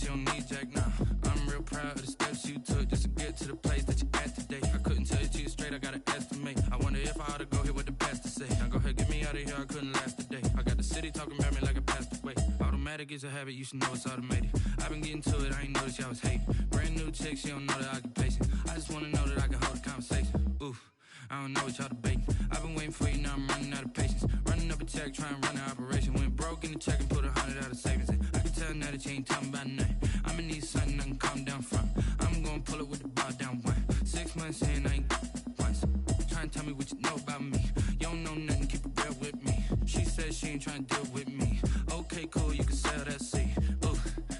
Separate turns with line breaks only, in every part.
you don't need Jack now. I'm real proud of the steps you took just to get to the place that you're at today. I couldn't tell you to you straight, I gotta estimate. I wonder if I ought to go here with the best to say. Now go ahead, get me out of here, I couldn't last a day. I got the city talking about me like I passed away. Automatic is a habit, you should know it's automated. I've been getting to it, I ain't noticed y'all was hating. Brand new chick, she don't know the occupation. I just wanna know that I can hold a conversation. Oof, I don't know what y'all debating. I've been waiting for you, now I'm running out of patience. Running up a check, trying to run an operation. Went broke in the check and put 100 out of savings in. I can tell now that you ain't talking about nothing. I'ma need something I can calm down from. I'm gonna pull it with the bar down one. 6 months in, I ain't once. Trying to tell me what you know about me. You don't know nothing, keep it real with me. She said she ain't trying to deal with me. Okay, cool, you can sell that seed. Ooh,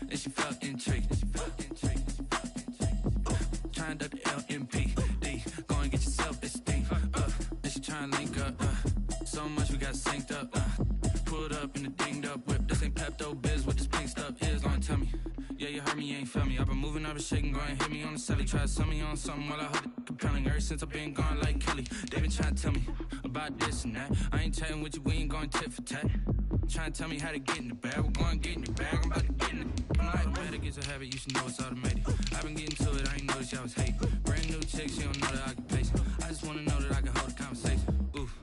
and she felt intrigued. Trying to duck the LMPD. Go and get your self-esteem. And she trying to link up. So much we got synced up. Pulled up in the dinged up whip. This ain't Pepto-Biz, what this pink stuff is. Gonna tell me. Yeah, you heard me, you ain't felt me. I've been moving, I've been shaking, go and hit me on the celly. Try to sell me on something while I hold it compelling. Ever since I've been gone like Kelly, they been trying to tell me about this and that. I ain't chatting with you, we ain't going tit for tat. Trying to tell me how to get in the bag, we're going to get in the bag, I'm about to get in it. I'm like, automatic is a habit, you should know it's automated. I've been getting to it, I ain't noticed y'all was hating. Brand new chick, she don't know the occupation. I just wanna know that I can hold a conversation. Oof,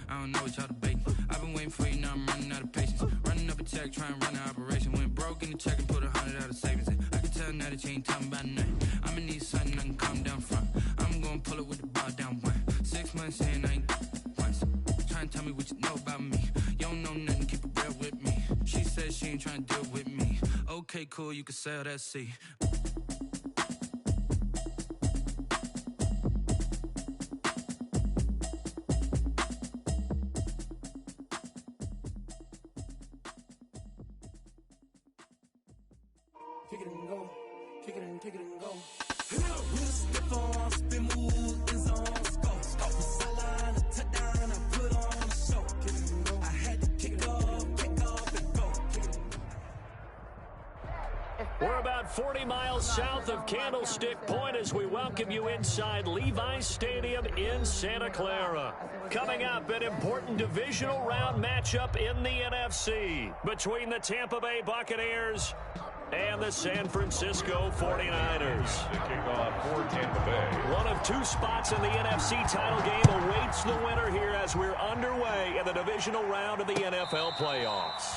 I don't know what y'all debating. I've been waiting for you, now I'm running out of patience. Running up a check, trying to run an operation. Went broke in the check and put 100 out of savings in. I can tell now that you ain't talking about nothing. I'ma need something I can calm down from. I'm gonna pull it with the bar down one. 6 months in, I ain't once. Trying to tell me what you know about me. You don't know nothing, keep it real with me. She said she ain't trying to deal with me. Okay, cool, you can sell that seed.
Kick it and go, kick it and go. We'll step on, spin, move, in zone, go. Sideline, a touchdown, I put on a show. Kick it and go. I had to kick off and go. Kick it and go.
We're about 40 miles south of Candlestick Point as we welcome you inside Levi's Stadium in Santa Clara. Coming up, an important divisional round matchup in the NFC between the Tampa Bay Buccaneers and the San Francisco 49ers.
The kickoff for Tampa Bay.
One of two spots in the NFC title game awaits the winner here as we're underway in the divisional round of the NFL playoffs.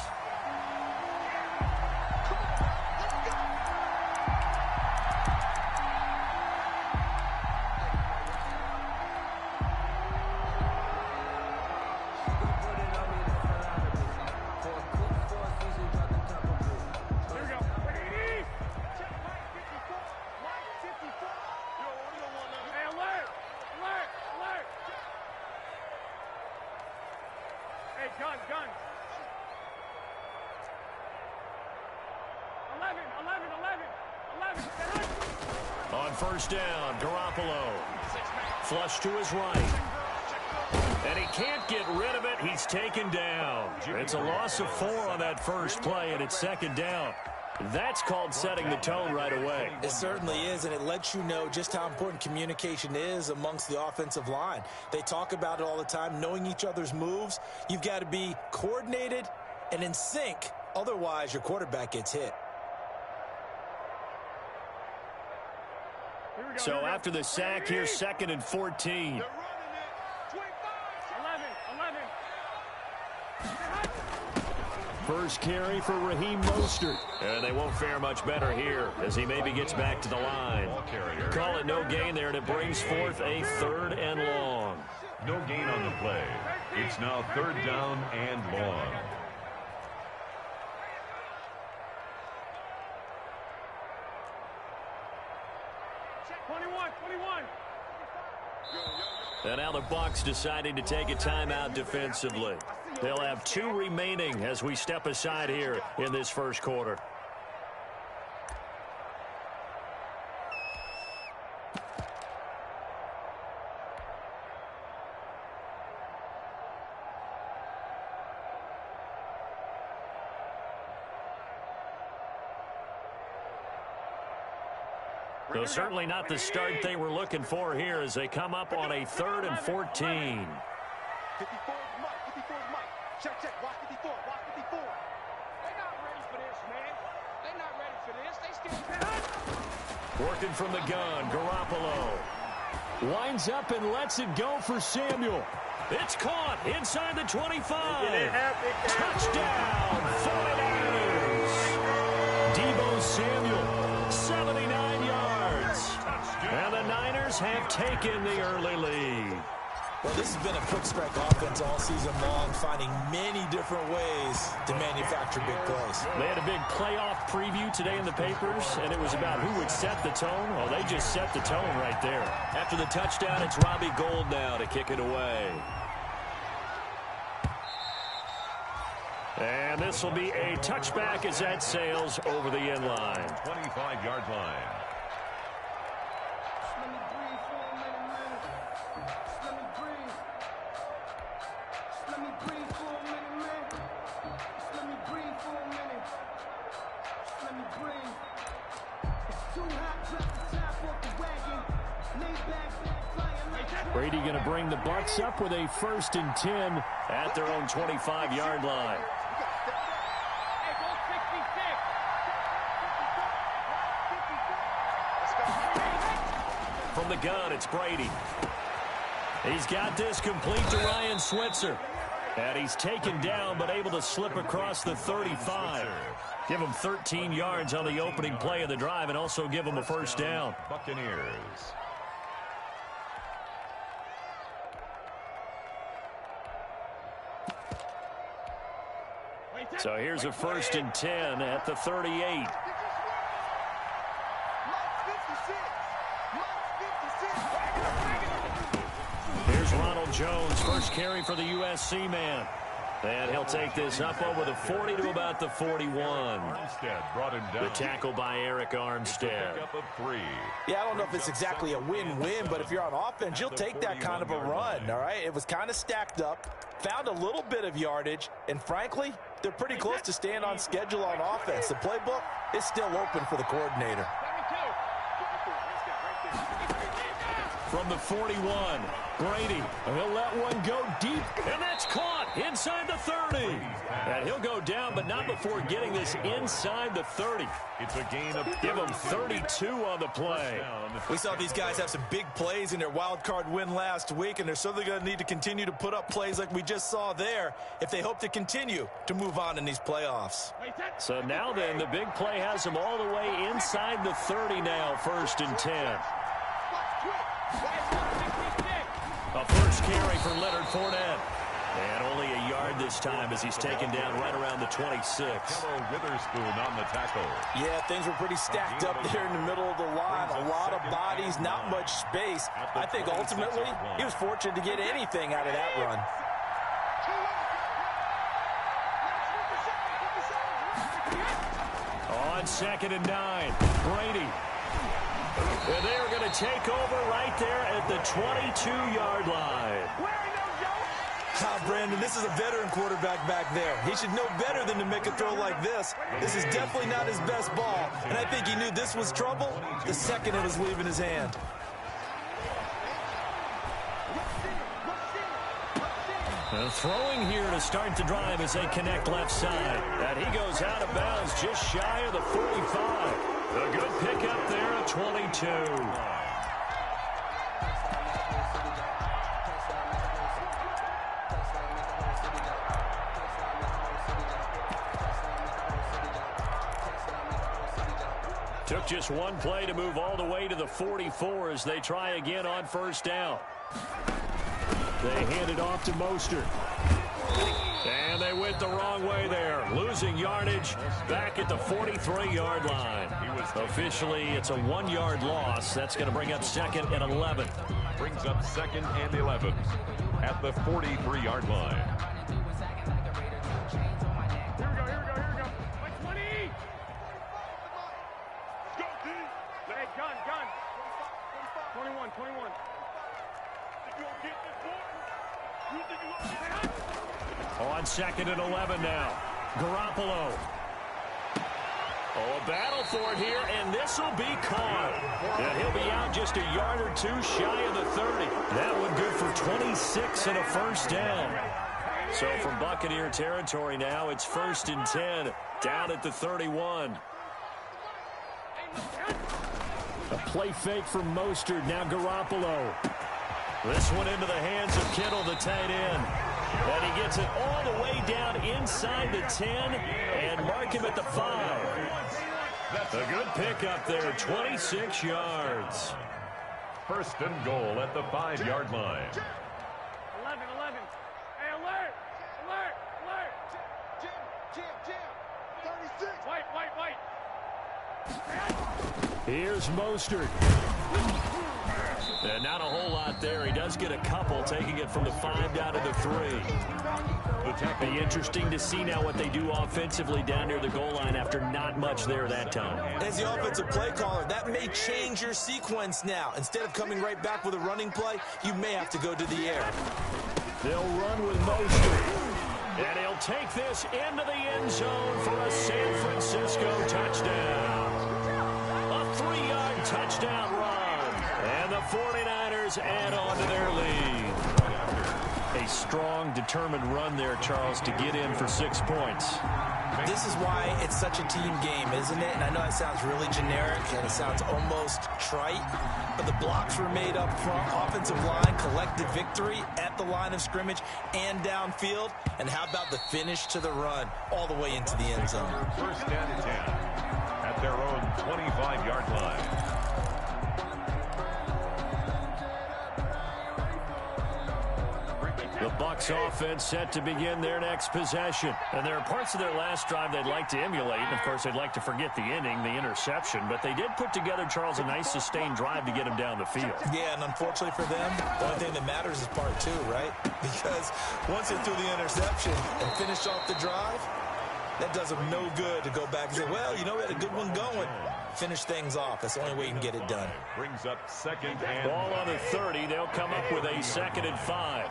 Guns. 11.
On first down, Garoppolo. Flush to his right. And he can't get rid of it. He's taken down. It's a loss of 4 on that first play, and it's second down. That's called setting the tone right away.
It certainly is, and it lets you know just how important communication is amongst the offensive line. They talk about it all the time, knowing each other's moves. You've got to be coordinated and in sync. Otherwise, your quarterback gets hit.
So after the sack, here's 2nd and 14. First carry for Raheem Mostert. And they won't fare much better here as he maybe gets back to the line. Call it no gain there, and it brings forth a 3rd and long.
No gain on the play. It's now 3rd down and long.
And now the Bucs deciding to take a timeout defensively. They'll have 2 remaining as we step aside here in this first quarter. So certainly not the start they were looking for here as they come up on a 3rd and 14.
54 is Mike. Check. Watch 54. They're not ready for this, man. They're not ready for this. They still
Working from the gun, Garoppolo. Winds up and lets it go for Samuel. It's caught inside the 25. Touchdown, 49ers. Deebo Samuel, 79 yards. And the Niners have taken the early lead.
Well, this has been a quick strike offense all season long, finding many different ways to manufacture big plays.
They had a big playoff preview today in the papers, and it was about who would set the tone. Well, they just set the tone right there.
After the touchdown, it's Robbie Gould now to kick it away.
And this will be a touchback as that sails over the end line.
25-yard line.
Brady going to bring the Bucs up with a 1st and 10 at their own 25-yard line. From the gun, it's Brady. He's got this complete to Ryan Switzer. And he's taken down, but able to slip across the 35. Give him 13 yards on the opening play of the drive and also give him a 1st down.
Buccaneers.
So here's a 1st and 10 at the 38. Here's Ronald Jones, first carry for the USC man. And he'll take this up over the 40 to about the 41.
Armstead brought him down.
The tackle by Eric Armstead.
Pick up of 3.
Yeah, I don't know if it's exactly a win-win, but if you're on offense, you'll take that kind of a run, all right? It was kind of stacked up, found a little bit of yardage, and frankly, they're pretty close to staying on schedule on offense. The playbook is still open for the coordinator.
From the 41, Brady, and he'll let one go deep, and that's caught inside the 30. And he'll go down, but not before getting this inside the 30.
It's a gain of
Give him 32 on the play.
We saw these guys have some big plays in their wild card win last week, and they're certainly going to need to continue to put up plays like we just saw there if they hope to continue to move on in these playoffs.
So now then, the big play has them all the way inside the 30 now, 1st and 10. A first carry for Leonard Fournette. And only a yard this time as he's taken down right around the 26.
Witherspoon on the tackle.
Yeah, things were pretty stacked up there in the middle of the line. A lot of bodies, not much space. I think ultimately he was fortunate to get anything out of that run.
On 2nd and 9, Brady. And they are going to take over right there at the 22-yard line.
Brandon, this is a veteran quarterback back there. He should know better than to make a throw like this. This is definitely not his best ball, and I think he knew this was trouble the second it was leaving his hand.
And throwing here to start the drive as they connect left side. And he goes out of bounds just shy of the 45. A good pick up there at 22. Took just one play to move all the way to the 44 as they try again on 1st down. They hand it off to Mostert. And they went the wrong way there. Losing yardage back at the 43-yard line. Officially, it's a 1-yard loss. That's going to bring up 2nd and 11.
Brings up 2nd and 11 at the 43-yard line.
Here we go. By 20. Let's go, D. Hey, gun. 21. You gonna get this boy? You think you gonna get it?
On 2nd and 11 now. Garoppolo. Oh, a battle for it here, and this will be caught. And he'll be out just a yard or two shy of the 30. That one good for 26 and a 1st down. So from Buccaneer territory now, it's 1st and 10 down at the 31. A play fake from Mostert. Now Garoppolo. This one into the hands of Kittle, the tight end. And he gets it all the way down inside the 10 and mark him at the 5. A good pickup there, 26 yards.
First and goal at the 5-yard line.
11. Hey, alert! Jim. 36. White.
Here's Mostert. And not a whole lot there. He does get a couple, taking it from the 5 down to the 3. Be interesting to see now what they do offensively down near the goal line after not much there that time.
As the offensive play caller, that may change your sequence now. Instead of coming right back with a running play, you may have to go to the air.
They'll run with Mostert. And he'll take this into the end zone for a San Francisco touchdown. A 3-yard touchdown run. And the 49ers add on to their lead. A strong, determined run there, Charles, to get in for 6 points.
This is why it's such a team game, isn't it? And I know it sounds really generic and it sounds almost trite, but the blocks were made up front. Offensive line collected victory at the line of scrimmage and downfield. And how about the finish to the run all the way into the end zone?
First and 10 at their own 25-yard line.
The Bucs offense set to begin their next possession. And there are parts of their last drive they'd like to emulate. And, of course, they'd like to forget the inning, the interception. But they did put together, Charles, a nice sustained drive to get him down the field.
Yeah, and unfortunately for them, the only thing that matters is part 2, right? Because once they threw the interception and finished off the drive, that does them no good to go back and say, well, you know, we had a good one going. Finish things off. That's the only way you can get it done.
Brings up second and
ball on the 30. They'll come up with a 2nd and 5.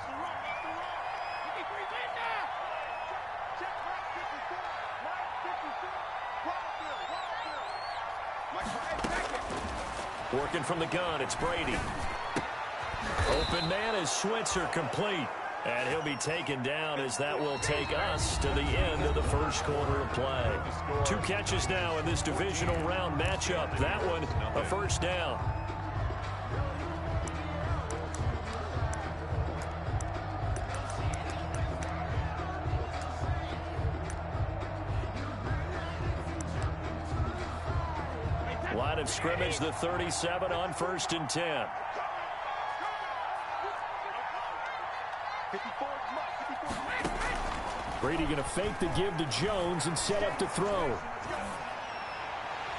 Working from the gun, it's Brady. Open man is Switzer, complete. And he'll be taken down as that will take us to the end of the first quarter of play. 2 catches now in this divisional round matchup. That one, a first down. Line of scrimmage, the 37 on 1st and 10. Brady going to fake the give to Jones and set up to throw.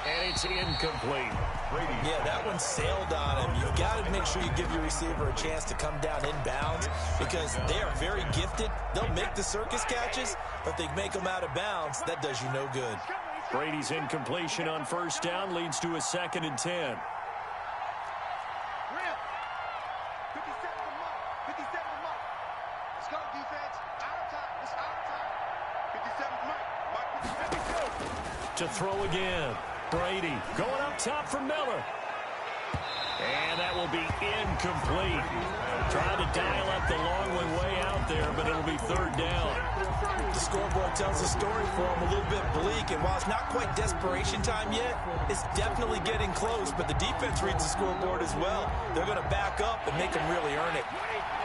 And it's incomplete.
Yeah, that one sailed on him. You've got to make sure you give your receiver a chance to come down inbounds because they are very gifted. They'll make the circus catches, but they make them out of bounds. That does you no good.
Brady's incompletion on 1st down leads to a 2nd and 10. To throw again. Brady going up top for Miller. And that will be incomplete. Trying to dial up the long way out there, but it'll be 3rd down.
The scoreboard tells the story for him a little bit bleak, and while it's not quite desperation time yet, it's definitely getting close, but the defense reads the scoreboard as well. They're going to back up and make them really earn it.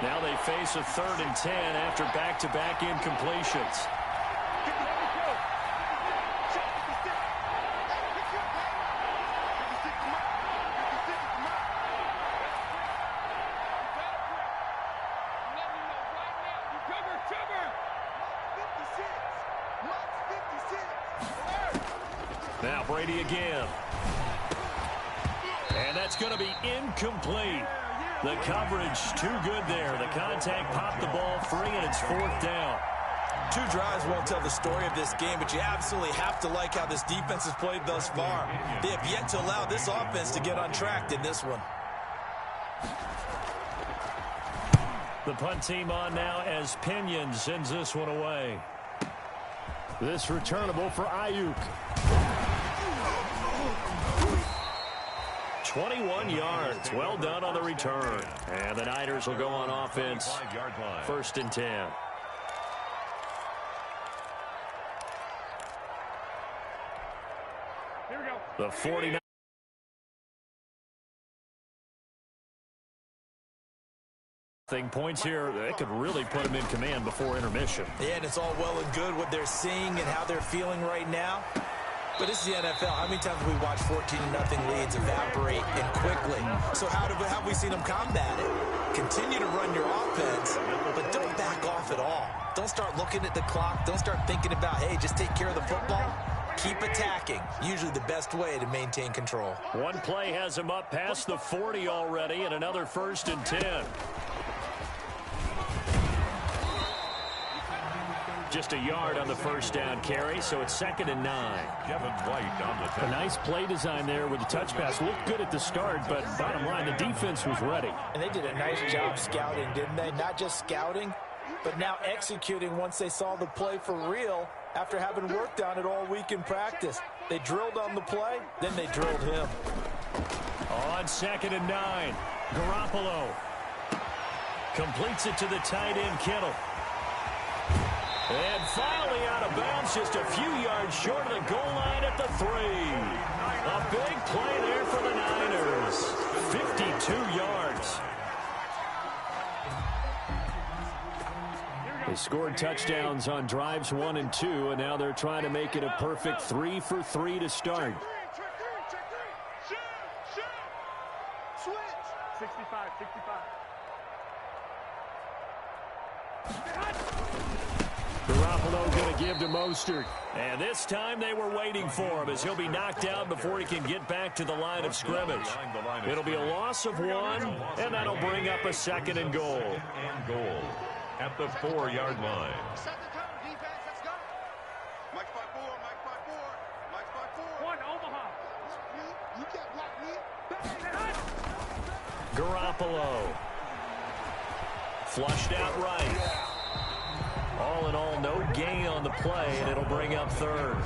Now they face a 3rd and 10 after back-to-back incompletions. Now Brady again. And that's going to be incomplete. The coverage too good there. The contact popped the ball free, and it's 4th down.
2 drives won't tell the story of this game, but you absolutely have to like how this defense has played thus far. They have yet to allow this offense to get untracked in this one.
The punt team on now as Pinion sends this one away. This returnable for Ayuk. 21 yards. Well done on the return. And the Niners will go on offense. 1st and 10.
Here we go.
The 49. nothing. Points here, that could really put them in command before intermission.
Yeah, and it's all well and good what they're seeing and how they're feeling right now. But this is the NFL. How many times have we watched 14-0 leads evaporate and quickly? So how have we seen them combat it? Continue to run your offense, but don't back off at all. Don't start looking at the clock. Don't start thinking about, hey, just take care of the football. Keep attacking. Usually the best way to maintain control.
One play has him up past the 40 already, and another 1st and 10. Just a yard on the first down carry, so it's 2nd and 9.
Kevin White on the
A
tackle.
nice play design there with the touch pass. Looked good at the start, but bottom line, the defense was ready.
And they did a nice job scouting, didn't they? Not just scouting, but now executing once they saw the play for real after having worked on it all week in practice. They drilled on the play, then they drilled him.
On 2nd and 9, Garoppolo completes it to the tight end, Kittle. And finally out of bounds, just a few yards short of the goal line at the 3. A big play there for the Niners. 52 yards. They scored touchdowns on drives 1 and 2, and now they're trying to make it a perfect 3 for 3 to start.
Switch. 65, 65.
Garoppolo going to give to Mostert. And this time they were waiting for him as he'll be knocked out before he can get back to the line of scrimmage. It'll be a loss of 1, and that'll bring up a 2nd and goal.
And goal at the 4-yard line.
Set the tone, defense. Let's go. Mike spot 4, Mike spot 4, Mike spot 4. 1, Omaha. You can't block me.
Garoppolo. Flushed out right. All in all, no gain on the play, and it'll bring up 3rd.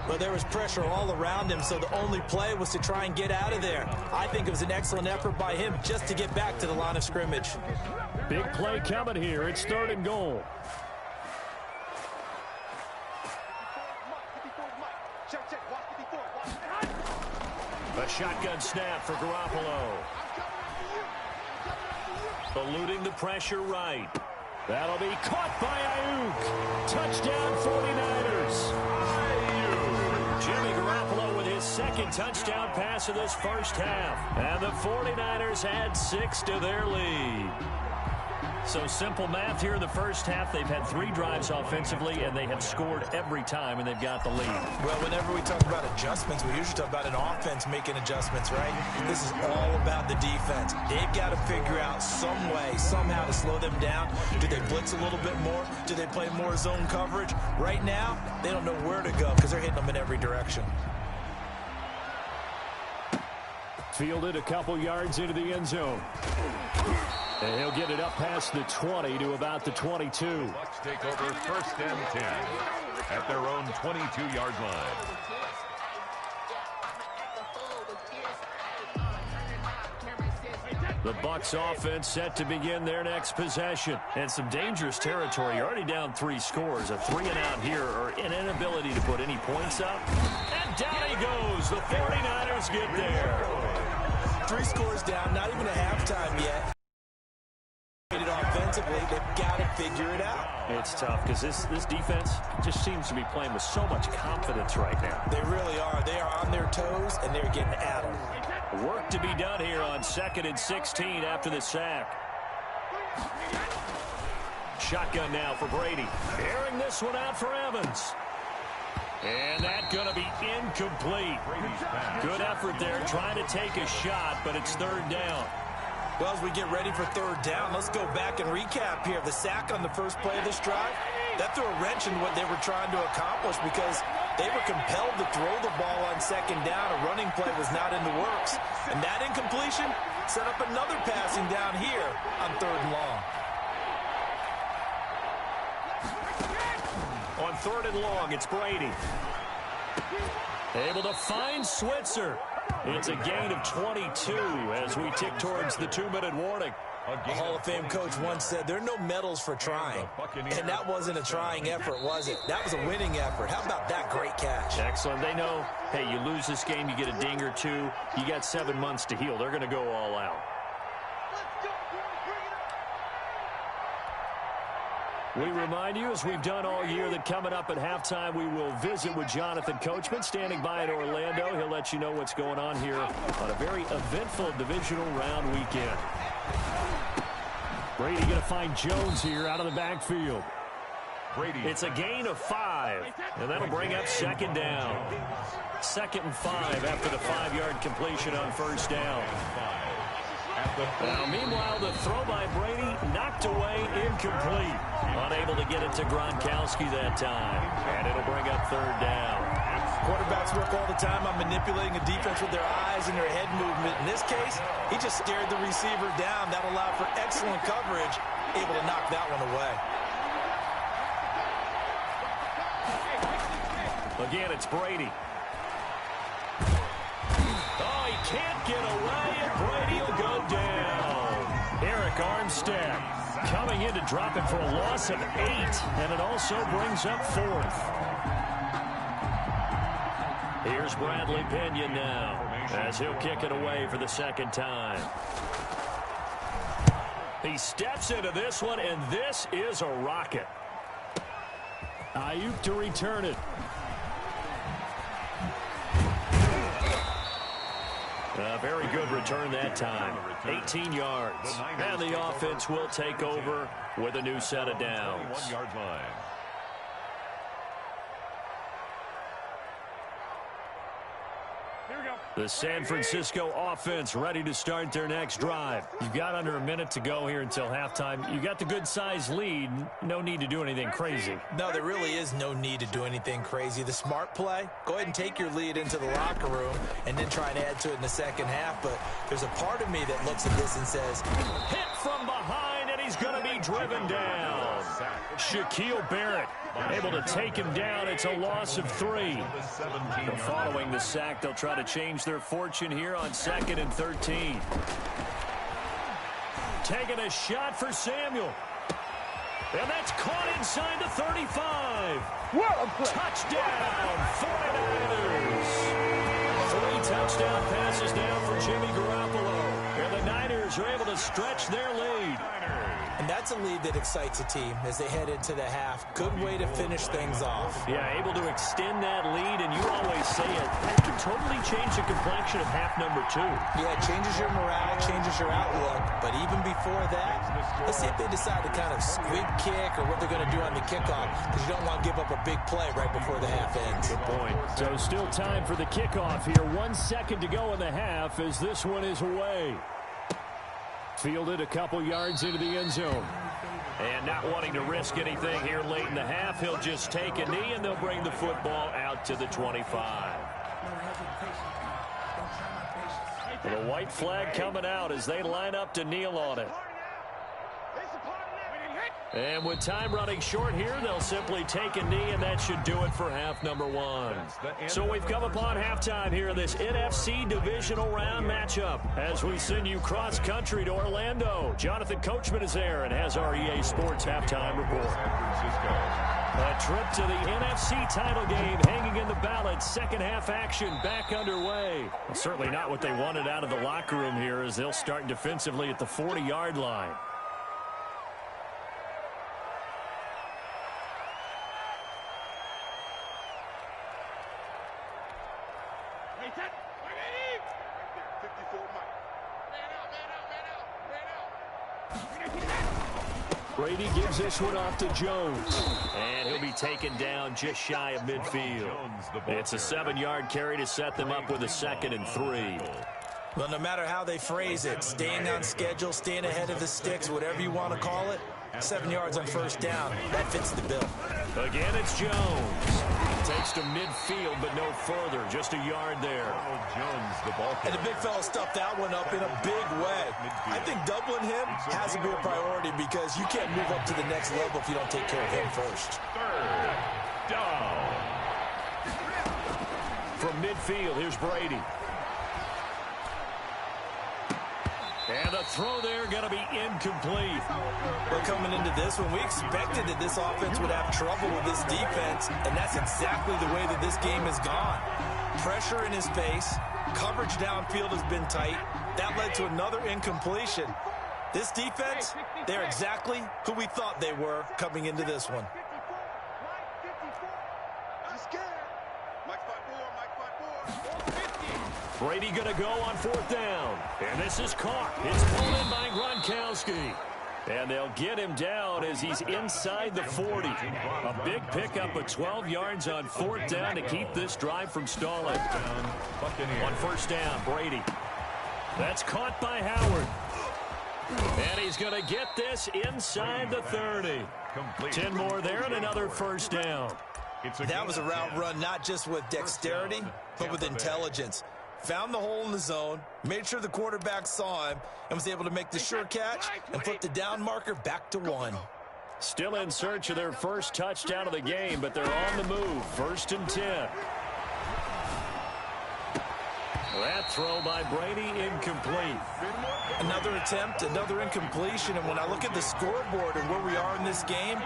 Well, there was pressure all around him, so the only play was to try and get out of there. I think it was an excellent effort by him just to get back to the line of scrimmage.
Big play coming here. It's 3rd and goal. A shotgun snap for Garoppolo. Eluding the pressure right. That'll be caught by Ayuk. Touchdown 49ers. Jimmy Garoppolo with his 2nd touchdown pass of this first half. And the 49ers add 6 to their lead. So simple math here in the first half. They've had 3 drives offensively, and they have scored every time, and they've got the lead.
Well, whenever we talk about adjustments, we usually talk about an offense making adjustments, right? This is all about the defense. They've got to figure out some way, somehow to slow them down. Do they blitz a little bit more? Do they play more zone coverage? Right now, they don't know where to go because they're hitting them in every direction.
Fielded a couple yards into the end zone. And he'll get it up past the 20 to about the 22.
Bucks take over 1st and 10 at their own 22-yard line.
The Bucks offense set to begin their next possession. And some dangerous territory. You're already down 3 scores. A 3-and-out here, or an inability to put any points up. And down he goes. The 49ers get there.
3 scores down, not even a halftime yet. Offensively, they've got to figure it out.
It's tough because this defense just seems to be playing with so much confidence right now.
They really are. They are on their toes, and they're getting at them.
Work to be done here on 2nd and 16 after the sack. Shotgun now for Brady. Airing this one out for Evans. And that's going to be incomplete. Good effort there trying to take a shot, but it's 3rd down.
Well, as we get ready for 3rd down, let's go back and recap here. The sack on the first play of this drive, that threw a wrench in what they were trying to accomplish because they were compelled to throw the ball on 2nd down. A running play was not in the works. And that incompletion set up another passing down here on 3rd and long.
On 3rd and long, it's Brady. Able to find Switzer. It's a gain of 22 as we tick towards the 2-minute warning.
A Hall of Fame coach once said there are no medals for trying. And that wasn't a trying effort, was it? That was a winning effort. How about that great catch?
Excellent. They know, hey, you lose this game, you get a ding or 2. You got 7 months to heal. They're going to go all out. We remind you, as we've done all year, that coming up at halftime, we will visit with Jonathan Coachman, standing by in Orlando. He'll let you know what's going on here on a very eventful divisional round weekend. Brady going to find Jones here out of the backfield.
Brady.
It's a gain of 5, and that'll bring up second down. 2nd and 5 after the 5-yard completion on first down. Now, meanwhile, the throw by Brady knocked away, incomplete. Unable to get it to Gronkowski that time, and it'll bring up third down.
Quarterbacks work all the time on manipulating a defense with their eyes and their head movement. In this case, he just stared the receiver down. That allowed for excellent coverage, able to knock that one away.
Again, it's Brady. Oh, he can't get away, and Brady will go down. Eric Armstead coming in to drop it for a loss of 8, and it also brings up 4th. Here's Bradley Pinion now, as he'll kick it away for the second time. He steps into this one, and this is a rocket. Ayuk to return it. A very good return that time. 18 yards. And the offense will take over with a new set of downs.
1-yard line.
The San Francisco offense ready to start their next drive. You've got under a minute to go here until halftime. You got the good-sized lead. No need to do anything crazy.
No, there really is no need to do anything crazy. The smart play, go ahead and take your lead into the locker room and then try and add to it in the second half. But there's a part of me that looks at this and says,
hit from behind, and he's going to be driven down. Shaquille Barrett able to take him down. It's a loss of 3. Following the sack, they'll try to change their fortune here on 2nd and 13. Taking a shot for Samuel. And that's caught inside the 35. Touchdown, 49ers. 3 touchdown passes now for Jimmy Garoppolo. And the Niners are able to stretch their lead.
And that's a lead that excites a team as they head into the half. Good way to finish things off.
Yeah, able to extend that lead, and you always say it, that can totally change the complexion of half number 2.
Yeah, it changes your morale, changes your outlook. But even before that, let's see if they decide to kind of squib kick or what they're going to do on the kickoff, because you don't want to give up a big play right before the half ends.
Good point. So still time for the kickoff here. 1 second to go in the half as this one is away. Fielded a couple yards into the end zone. And not wanting to risk anything here late in the half, he'll just take a knee, and they'll bring the football out to the 25. The white flag coming out as they line up to kneel on it. And with time running short here, they'll simply take a knee, and that should do it for half number 1. So we've come upon halftime here in this NFC divisional round matchup as we send you cross-country to Orlando. Jonathan Coachman is there and has our EA Sports halftime report. A trip to the NFC title game hanging in the balance. Second half action back underway. Well, certainly not what they wanted out of the locker room here as they'll start defensively at the 40-yard line. Brady gives this one off to Jones. And he'll be taken down just shy of midfield. It's a 7-yard carry to set them up with a 2nd and 3.
Well, no matter how they phrase it, staying on schedule, staying ahead of the sticks, whatever you want to call it, 7 yards on first down, that fits the bill.
Again, it's Jones. Takes to midfield, but no further. Just a yard there.
And the big fella stuffed that one up in a big way. I think doubling him has to be a priority because you can't move up to the next level if you don't take care of him first.
Third down.
From midfield, here's Brady. And the throw there going to be incomplete.
But coming into this one, we expected that this offense would have trouble with this defense, and that's exactly the way that this game has gone. Pressure in his face, coverage downfield has been tight. That led to another incompletion. This defense, they're exactly who we thought they were coming into this one.
Brady going to go on 4th down. And this is caught. It's pulled in by Gronkowski. And they'll get him down as he's inside the 40. A big pickup of 12 yards on 4th down to keep this drive from stalling. On 1st down, Brady. That's caught by Howard. And he's going to get this inside the 30. 10 more there and another 1st down.
That was a route run not just with dexterity, but with intelligence. Found the hole in the zone, made sure the quarterback saw him, and was able to make the sure catch and flip the down marker back to 1.
Still in search of their first touchdown of the game, but they're on the move. 1st and 10. That throw by Brady incomplete.
Another attempt, another incompletion, and when I look at the scoreboard and where we are in this game,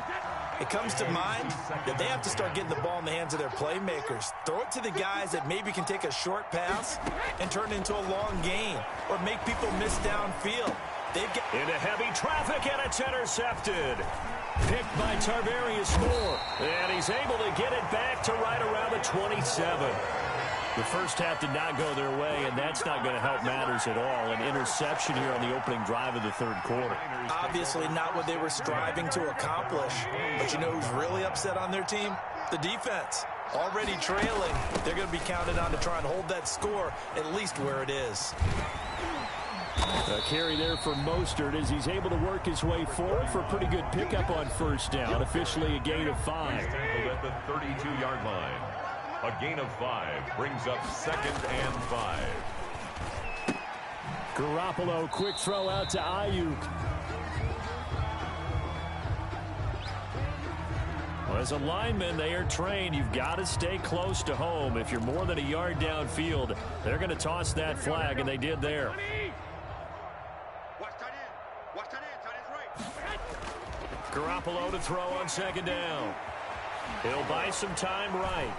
it comes to mind that they have to start getting the ball in the hands of their playmakers. Throw it to the guys that maybe can take a short pass and turn it into a long gain or make people miss downfield. They've got
into heavy traffic, and it's intercepted. Picked by Tarvarius Moore, and he's able to get it back to right around the 27. The first half did not go their way, and that's not going to help matters at all. An interception here on the opening drive of the 3rd quarter.
Obviously not what they were striving to accomplish. But you know who's really upset on their team? The defense. Already trailing. They're going to be counted on to try and hold that score at least where it is.
A carry there for Mostert as he's able to work his way forward for a pretty good pickup on 1st down. Officially a gain of 5.
At the 32-yard line. A gain of 5 brings up 2nd and 5.
Garoppolo, quick throw out to Ayuk. Well, as a lineman, they are trained. You've got to stay close to home. If you're more than a yard downfield, they're going to toss that flag, and they did there. Garoppolo to throw on 2nd down. He'll buy some time right.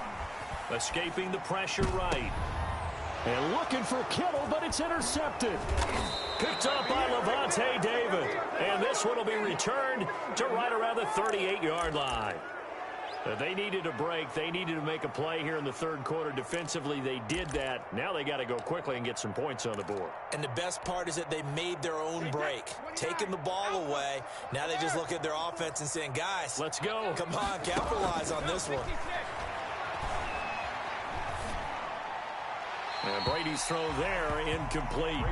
Escaping the pressure right. And looking for Kittle, but it's intercepted. Picked up by Levante David. And this one will be returned to right around the 38-yard line. They needed a break. They needed to make a play here in the 3rd quarter. Defensively, they did that. Now they got to go quickly and get some points on the board.
And the best part is that they made their own break. Taking the ball away. Now they just look at their offense and saying, guys,
let's go.
Come on, capitalize on this one.
And Brady's throw there, incomplete.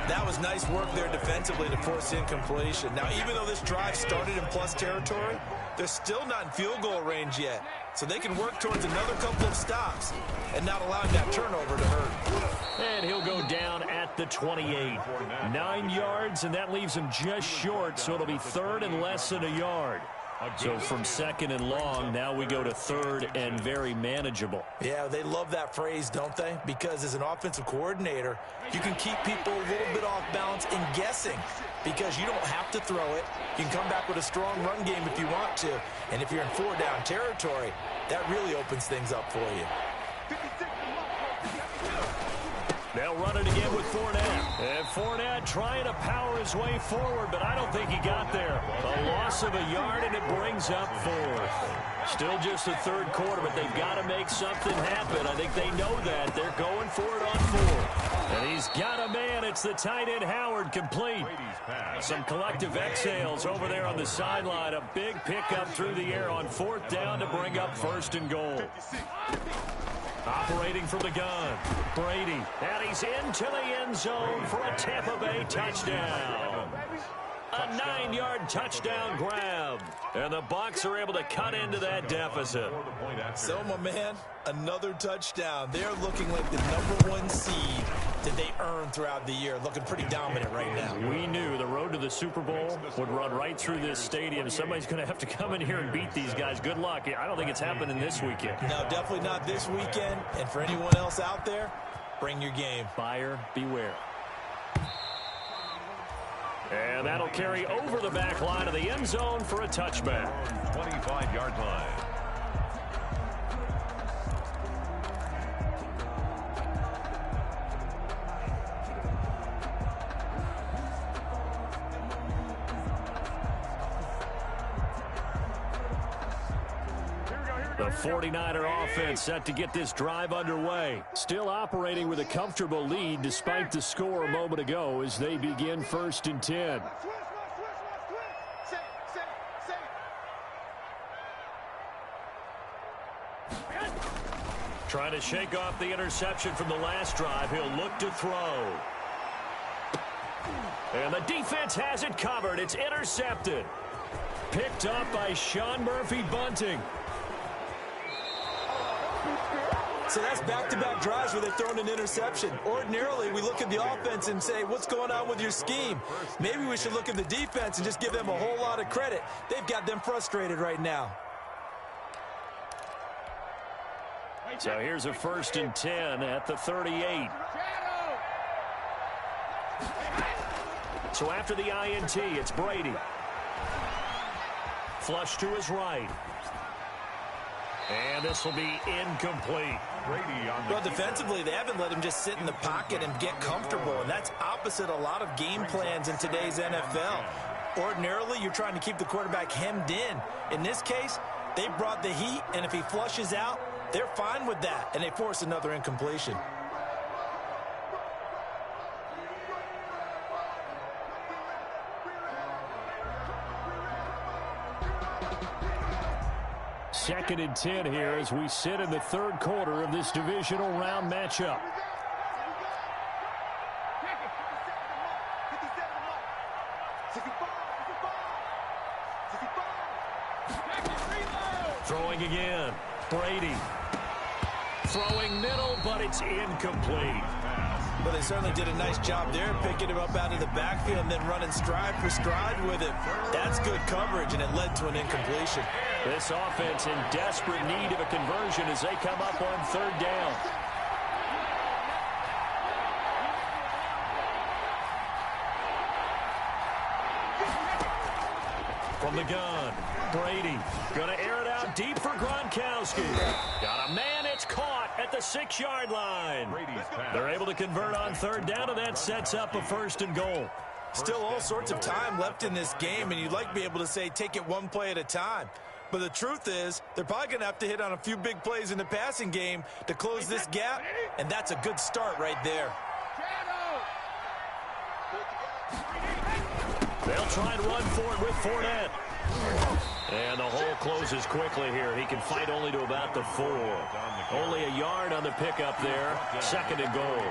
That was nice work there defensively to force incompletion. Now, even though this drive started in plus territory, they're still not in field goal range yet. So they can work towards another couple of stops and not allowing that turnover to hurt.
And he'll go down at the 28. 9 yards, and that leaves him just short, so it'll be 3rd and less than a yard. So from 2nd and long, now we go to 3rd and very manageable.
Yeah, they love that phrase, don't they? Because as an offensive coordinator, you can keep people a little bit off balance in guessing because you don't have to throw it. You can come back with a strong run game if you want to. And if you're in 4-down territory, that really opens things up for you.
They'll run it again with Fournette. And Fournette trying to power his way forward, but I don't think he got there. A loss of a yard, and it brings up 4th. Still just the 3rd quarter, but they've got to make something happen. I think they know that. They're going for it on 4th. And he's got a man. It's the tight end, Howard, complete. Some collective exhales over there on the sideline. A big pickup through the air on 4th down to bring up 1st and goal. Operating from the gun, Brady, and he's into the end zone for a Tampa Bay touchdown. A 9-yard touchdown grab, and the Bucs are able to cut into that deficit.
So, my man, another touchdown. They're looking like the #1 seed that they earned throughout the year, looking pretty dominant right now.
We knew the road to the Super Bowl would run right through this stadium. Somebody's going to have to come in here and beat these guys. Good luck. I don't think it's happening this weekend.
No, definitely not this weekend. And for anyone else out there, bring your game.
Buyer beware. And that'll carry over the back line of the end zone for a touchback.
25-yard line.
The 49er offense set to get this drive underway. Still operating with a comfortable lead despite the score a moment ago as they begin 1st and 10. Trying to shake off the interception from the last drive. He'll look to throw. And the defense has it covered. It's intercepted. Picked up by Sean Murphy-Bunting.
So that's back-to-back drives where they've thrown an interception. Ordinarily, we look at the offense and say, what's going on with your scheme? Maybe we should look at the defense and just give them a whole lot of credit. They've got them frustrated right now.
So here's a 1st and 10 at the 38. So after the INT, it's Brady. Flush to his right. And this will be incomplete.
Well, defensively, they haven't let him just sit in the pocket and get comfortable, and that's opposite a lot of game plans in today's NFL. Ordinarily, you're trying to keep the quarterback hemmed in. In this case, they brought the heat, and if he flushes out, they're fine with that, and they force another incompletion.
Second and 10 here as we sit in the 3rd quarter of this divisional round matchup. Throwing again. Brady. Throwing middle, but it's incomplete.
Well, they certainly did a nice job there, picking him up out of the backfield and then running stride for stride with it. That's good coverage, and it led to an incompletion.
This offense in desperate need of a conversion as they come up on 3rd down. From the gun, Brady going to air it out deep for Gronkowski. Got a man, it's caught at the 6-yard line. They're able to convert on 3rd down, and that sets up a 1st and goal.
Still all sorts of time left in this game, and you'd like to be able to say take it one play at a time. But the truth is, they're probably going to have to hit on a few big plays in the passing game to close this gap, and that's a good start right there.
They'll try and run for it with Fournette. And the hole closes quickly here. He can fight only to about the 4. Only a yard on the pickup there. 2nd and goal.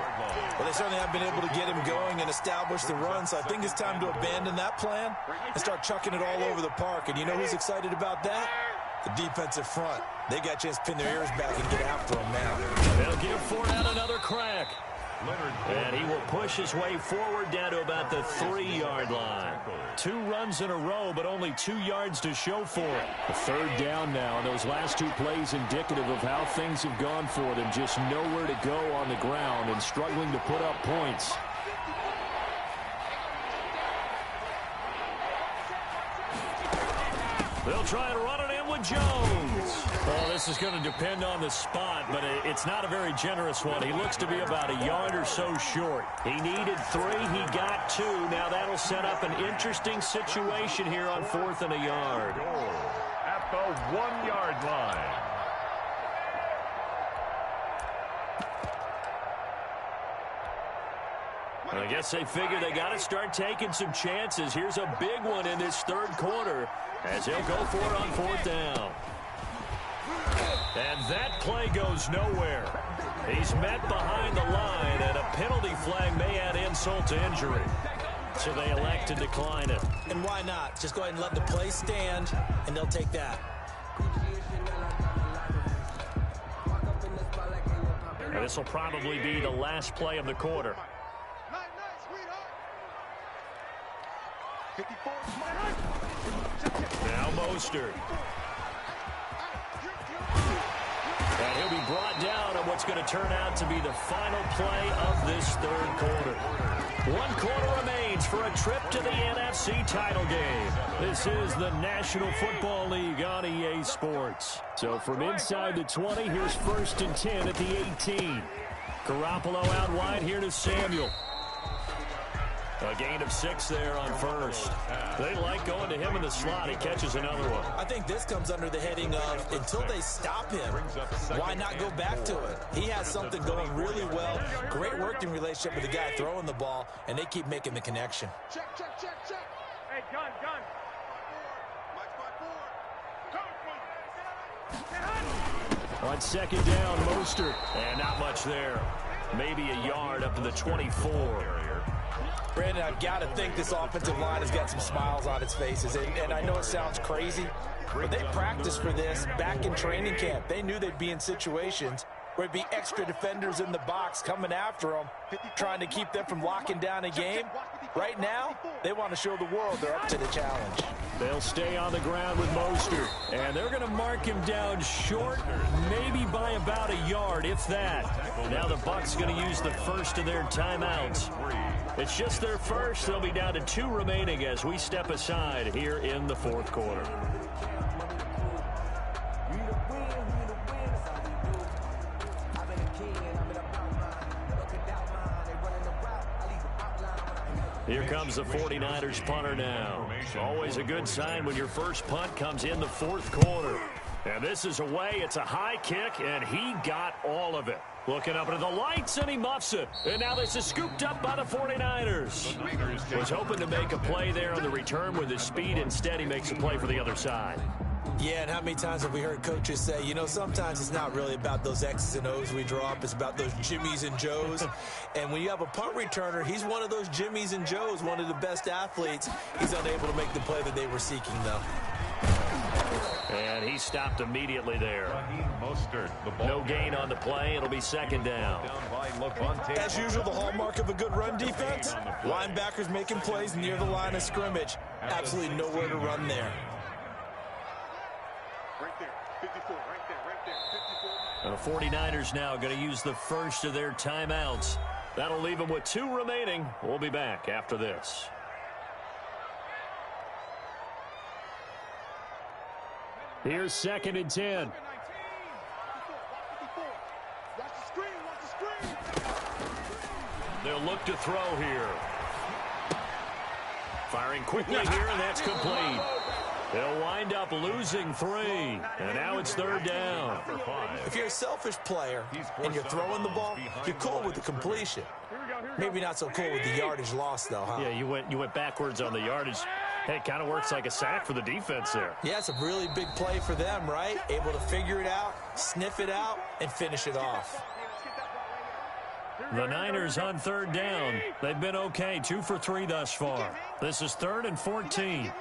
Well, they certainly have been able to get him going and establish the run, so I think it's time to abandon that plan and start chucking it all over the park. And you know who's excited about that? The defensive front. They got a chance to pin their ears back and get after him now.
They'll give Fournette another crack. And he will push his way forward down to about the 3-yard line. 2 runs in a row, but only 2 yards to show for it. A 3rd down now, and those last 2 plays indicative of how things have gone for them. Just nowhere to go on the ground and struggling to put up points. They'll try and run it in with Jones. Well, this is going to depend on the spot, but it's not a very generous one. He looks to be about a yard or so short. He needed 3. He got 2. Now that'll set up an interesting situation here on 4th and a yard.
At the 1-yard line.
I guess they figure they got to start taking some chances. Here's a big one in this 3rd quarter as he'll go for it on 4th down. And that play goes nowhere. He's met behind the line, and a penalty flag may add insult to injury. So they elect to decline it.
And why not? Just go ahead and let the play stand, and they'll take that.
And this will probably be the last play of the quarter. Now Mostert. And he'll be brought down on what's going to turn out to be the final play of this 3rd quarter. 1 quarter remains for a trip to the NFC title game. This is the National Football League on EA Sports. So from inside the 20, here's 1st and 10 at the 18. Garoppolo out wide here to Samuel. A gain of 6 there on first. They like going to him in the slot. He catches another one.
I think this comes under the heading of until they stop him, why not go back to it? He has something going really well. Great working relationship with the guy throwing the ball, and they keep making the connection.
Check. Hey, gun.
On second down, Mostert. And not much there. Maybe a yard up to the 24.
Brandon, I've got to think this offensive line has got some smiles on its faces. And I know it sounds crazy, but they practiced for this back in training camp. They knew they'd be in situations where it'd be extra defenders in the box coming after them, trying to keep them from locking down a game. Right now, they want to show the world they're up to the challenge.
They'll stay on the ground with Mostert, and they're going to mark him down short, maybe by about a yard, if that. Now the Bucs going to use the first of their timeouts. It's just their first. They'll be down to 2 remaining as we step aside here in the fourth quarter. Here comes the 49ers punter now. Always a good sign when your first punt comes in the fourth quarter. And this is away. It's a high kick, and he got all of it. Looking up into the lights, and he muffs it. And now this is scooped up by the 49ers. Was hoping to make a play there on the return with his speed. Instead, he makes a play for the other side.
Yeah, and how many times have we heard coaches say, you know, sometimes it's not really about those X's and O's we draw up. It's about those Jimmies and Joes. And when you have a punt returner, he's one of those Jimmies and Joes, one of the best athletes. He's unable to make the play that they were seeking, though.
And he stopped immediately there. No gain on the play. It'll be second down.
As usual, the hallmark of a good run defense, linebackers making plays near the line of scrimmage. Absolutely nowhere to run there.
Right there, 54, right there, 54.
The 49ers now going to use the first of their timeouts. That'll leave them with 2 remaining. We'll be back after this. Here's second and 10.
Watch the screen.
They'll look to throw here. Firing quickly here, and that's complete. They'll wind up losing 3, and now it's third down.
If you're a selfish player and you're throwing the ball, you're cool with the completion. Maybe not so cool with the yardage loss, though, huh?
Yeah, you went backwards on the yardage. Hey, it kind of works like a sack for the defense there.
Yeah, it's a really big play for them, right? Able to figure it out, sniff it out, and finish it off.
The Niners on third down. They've been okay, 2 for 3 thus far. This is 3rd and 14.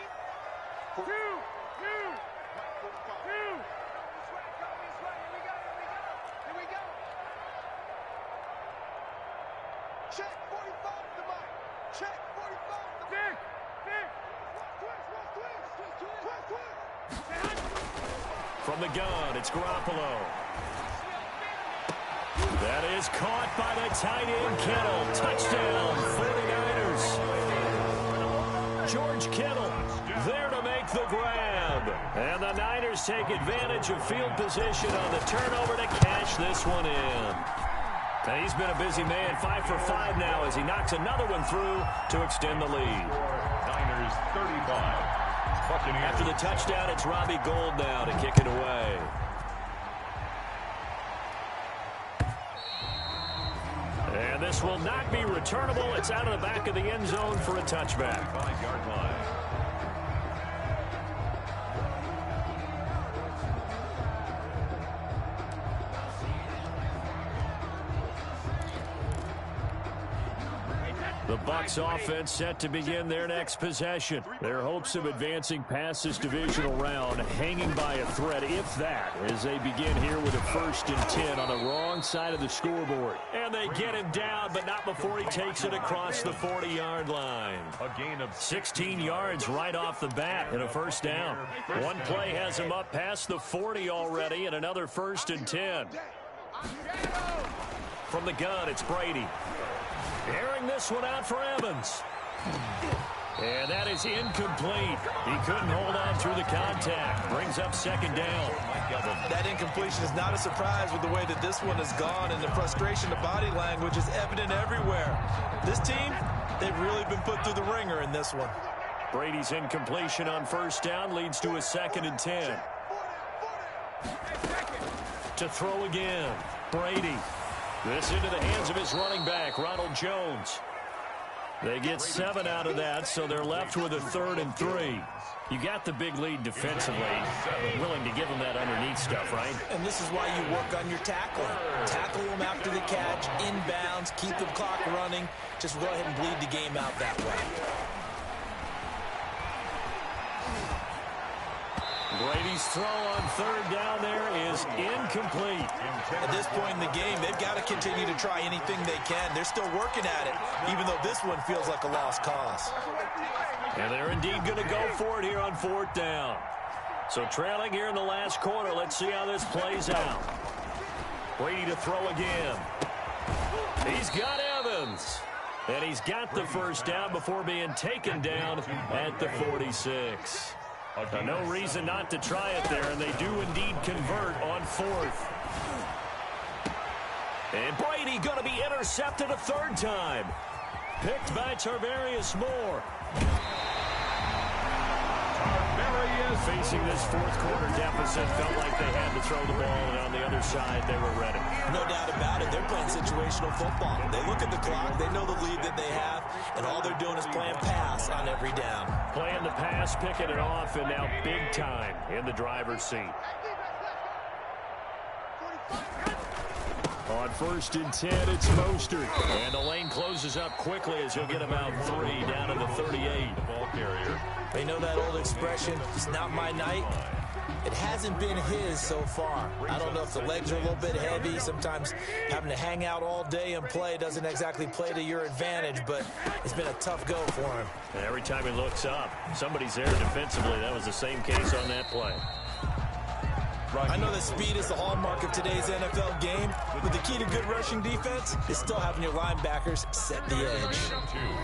From the gun, it's Garoppolo. That is caught by the tight end, Kittle. Touchdown, 49ers. George Kittle there to make the grab. And the Niners take advantage of field position on the turnover to cash this one in. And he's been a busy man, 5 for 5 now as he knocks another one through to extend the lead.
Niners 35.
After the touchdown, it's Robbie Gould now to kick it away. And this will not be returnable. It's out of the back of the end zone for a touchback.
5-yard line.
The Bucs offense set to begin their next possession. Their hopes of advancing past this divisional round hanging by a thread, if that, as they begin here with a 1st and 10 on the wrong side of the scoreboard. And they get him down, but not before he takes it across the 40-yard line.
A gain of
16 yards right off the bat and a first down. One play has him up past the 40 already, and another 1st and 10. From the gun, it's Brady. Airing this one out for Evans. And that is incomplete. He couldn't hold on through the contact. Brings up second down.
That incompletion is not a surprise with the way that this one has gone, and the frustration, the body language is evident everywhere. This team, they've really been put through the ringer in this one.
Brady's incompletion on first down leads to a 2nd and 10. To throw again, Brady. This into the hands of his running back, Ronald Jones. They get 7 out of that, so they're left with a 3rd and 3. You got the big lead defensively. Willing to give them that underneath stuff, right?
And this is why you work on your tackling. Tackle them after the catch, inbounds, keep the clock running. Just go ahead and bleed the game out that way.
Brady's throw on 3rd down there is incomplete.
At this point in the game, they've got to continue to try anything they can. They're still working at it, even though this one feels like a lost cause.
And they're indeed going to go for it here on 4th down. So trailing here in the last quarter, let's see how this plays out. Brady to throw again. He's got Evans. And he's got the first down before being taken down at the 46. No reason not to try it there, and they do indeed convert on 4th. And Brady going to be intercepted a 3rd time. Picked by Tarvarius Moore. Facing this 4th quarter deficit, felt like they had to throw the ball, and on the other side, they were ready.
No doubt about it. They're playing situational football. They look at the clock, they know the lead that they have, and all they're doing is playing pass on every down.
Playing the pass, picking it off, and now big time in the driver's seat. On 1st and 10, it's Mostert. And the lane closes up quickly as he'll get about 3 down to the 38. The ball carrier.
They know that old expression, it's not my night. It hasn't been his so far. I don't know if the legs are a little bit heavy. Sometimes having to hang out all day and play doesn't exactly play to your advantage, but it's been a tough go for him.
And every time he looks up, somebody's there defensively. That was the same case on that play.
I know that speed is the hallmark of today's NFL game, but the key to good rushing defense is still having your linebackers set the edge.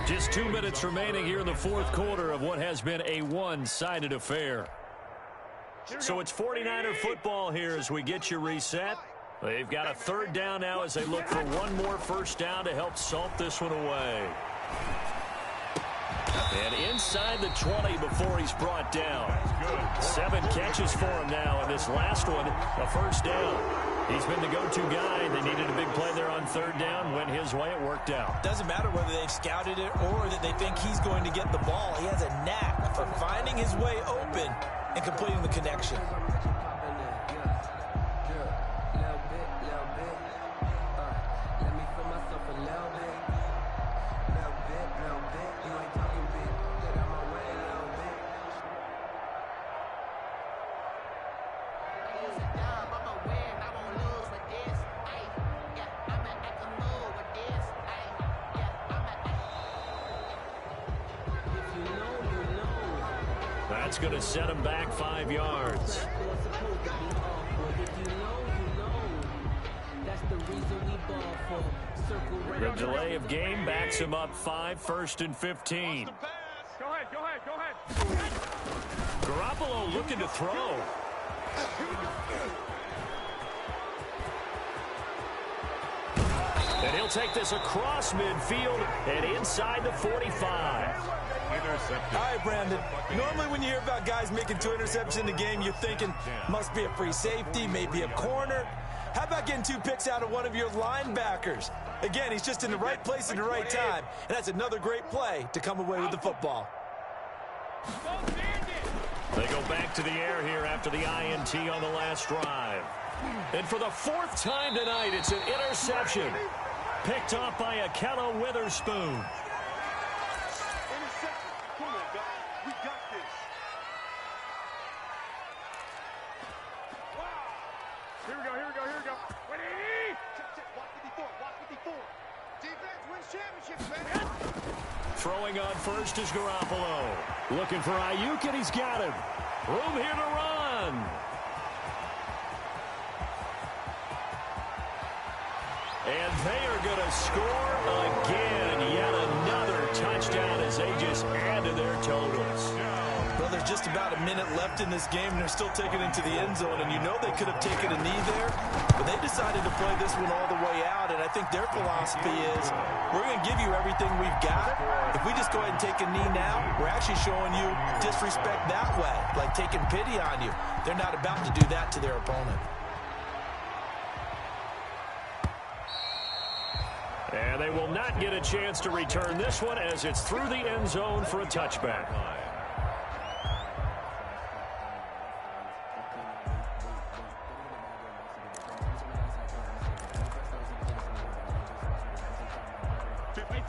Just 2 minutes remaining here in the 4th quarter of what has been a one-sided affair. So it's 49er football here as we get you reset. They've got a 3rd down now as they look for one more first down to help salt this one away. And inside the 20 before he's brought down. 7 catches for him now, and this last one, a first down. He's been the go-to guy. They needed a big play there on 3rd down. Went his way, it worked out.
Doesn't matter whether they've scouted it or that they think he's going to get the ball. He has a knack for finding his way open and completing the connection.
That's going to set him back 5 yards. The delay of game backs him up 5, 1st and 15.
Go ahead.
Garoppolo looking to throw. And he'll take this across midfield and inside the 45.
All right, Brandon. Normally when you hear about guys making 2 interceptions in the game, you're thinking must be a free safety, maybe a corner. How about getting 2 picks out of one of your linebackers? Again, he's just in the right place at the right time, and that's another great play to come away with the football.
They go back to the air here after the INT on the last drive. And for the 4th time tonight, it's an interception. Picked off by Akella Witherspoon.
Here we go. What do you need? Watch 54. Defense wins championships, man.
Throwing on first is Garoppolo. Looking for Ayuk, and he's got him. Room here to run. And they are going to score again. Yet another touchdown as as they just add to their totals.
Well, there's just about a minute left in this game, and they're still taking it to the end zone. And you know they could have taken a knee there, but they decided to play this one all the way out. And I think their philosophy is, we're going to give you everything we've got. If we just go ahead and take a knee now, we're actually showing you disrespect that way, like taking pity on you. They're not about to do that to their opponent.
And they will not get a chance to return this one as it's through the end zone for a touchback.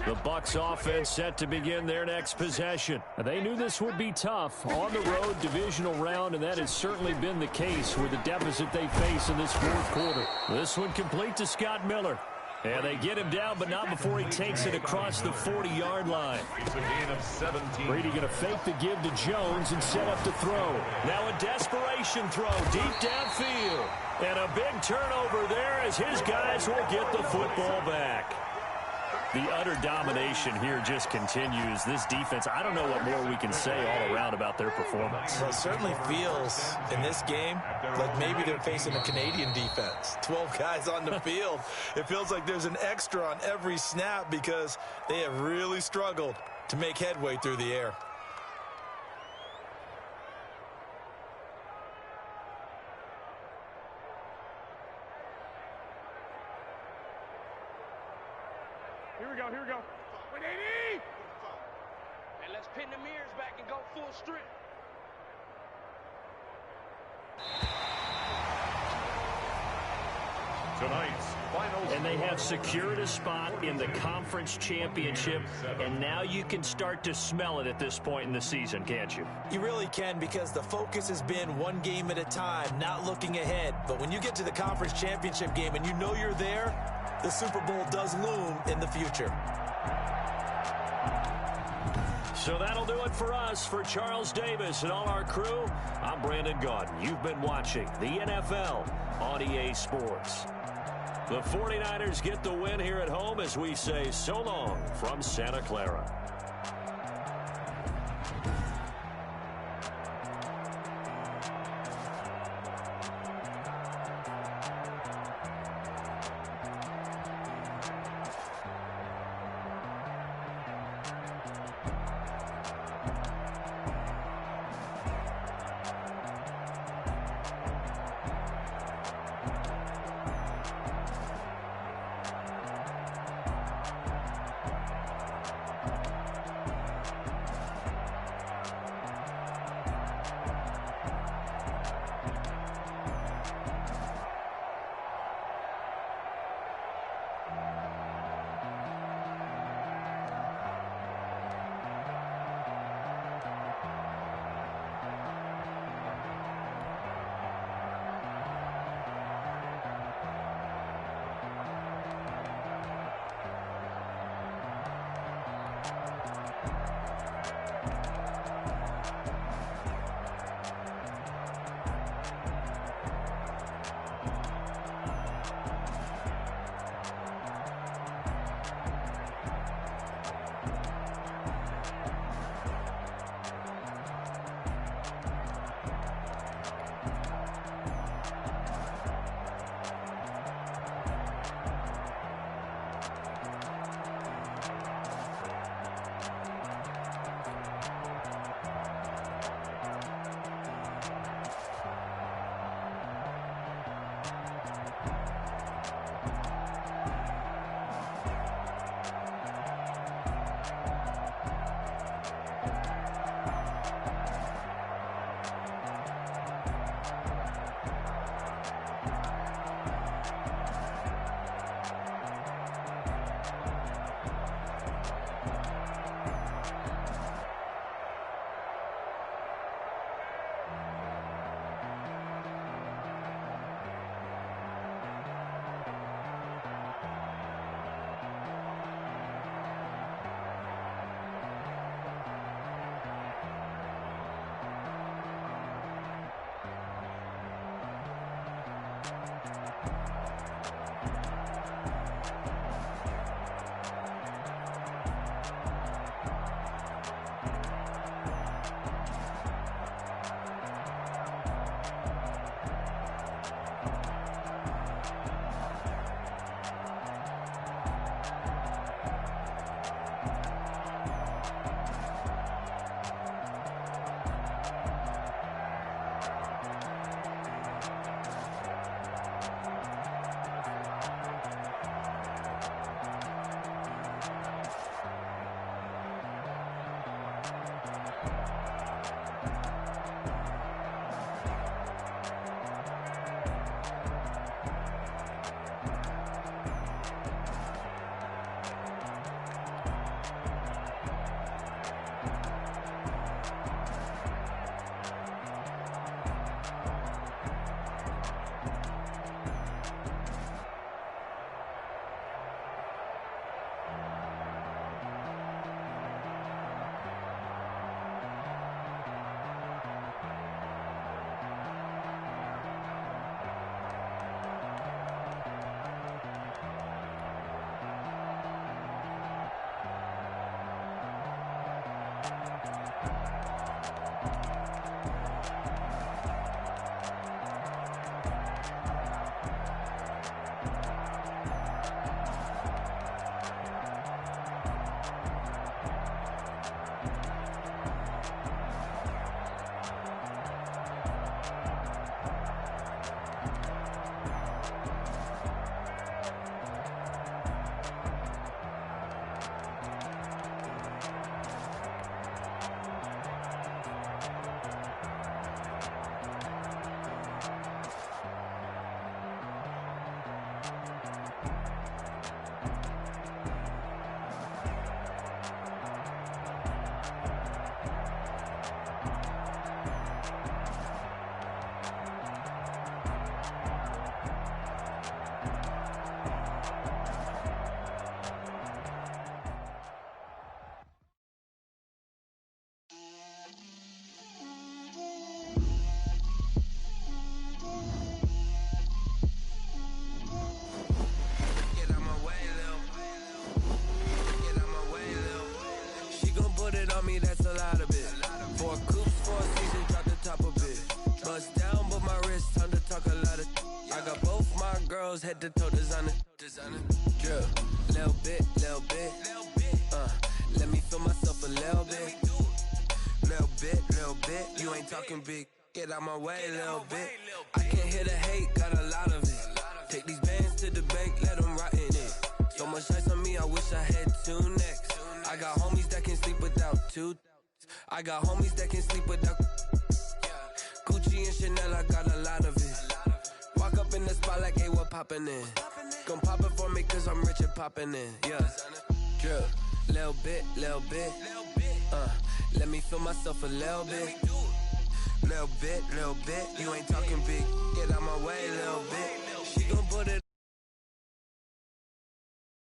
The Bucs offense set to begin their next possession. They knew this would be tough on the road divisional round, and that has certainly been the case with the deficit they face in this fourth quarter. This one complete to Scott Miller. And they get him down, but not before he takes it across the 40-yard line.
It's a gain of 17.
Brady going to fake the give to Jones and set up to throw. Now a desperation throw deep downfield. And a big turnover there as his guys will get the football back. The utter domination here just continues. This defense, I don't know what more we can say all around about their performance.
Well, it certainly feels in this game like maybe they're facing a Canadian defense. 12 guys on the field. It feels like there's an extra on every snap because they have really struggled to make headway through the air.
Here we go, here we go. Wait, AD! And let's pin the mirrors back and go full strength.
Tonight's final.
And they have secured a spot in the conference championship, and now you can start to smell it at this point in the season, can't you?
You really can, because the focus has been one game at a time, not looking ahead. But when you get to the conference championship game and you know you're there, the Super Bowl does loom in the future.
So that'll do it for us. For Charles Davis and all our crew, I'm Brandon Gaudin. You've been watching the NFL on EA Sports. The 49ers get the win here at home as we say so long from Santa Clara.
Me, that's a lot of it. 4 coops, 4 seasons, drop the top of it. Bust down, but my wrist, time to talk a lot of. I got both my girls head to toe designer. Drip, little bit, little bit. Let me feel myself a little bit. Little bit. You ain't talking big. Get out my way, little bit. I can't hear the hate, got a lot of it. Take these bands to the bank, let them rot in it. So much ice on me, I wish I had 2 necks. I got homies that can sleep without 2. I got homies that can sleep without Gucci and Chanel, I got a lot of it. Walk up in the spot like, hey, what poppin' in? Gon' pop it for me cause I'm rich and poppin' in. Yeah, drip, little bit. Let me feel myself a little bit. Little bit. You ain't talking big. Get out my way, little bit.